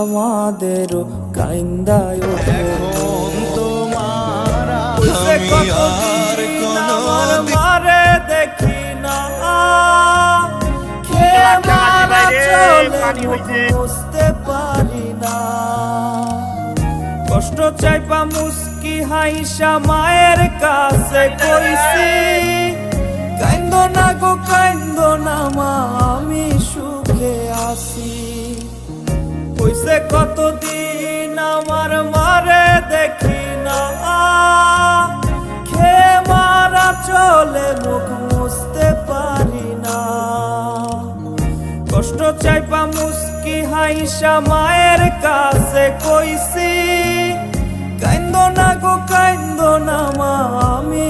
আমাদেরও কাইন্দায় ওঠে। এখন তোমার আমি আর আমার মারে দেখি না, খেয়ে মারা চলে মুখ বুঝতে পারি না। কষ্ট চাইপা মুস্কি হাইসা মায়ের কাছে কইছি, কাইন্দো না গো কাইন্দো না মা, আমি সুখে আছি। কইছে কতদিন আমার মারে দেখি না, খেয়ে মারা চলে মুখ মুছতে পারি না। কষ্ট চাইপা মুস্কি হাইসা মায়ের কাছে কইছি, কাইন্দো না গো কাইন্দো না মা, আমি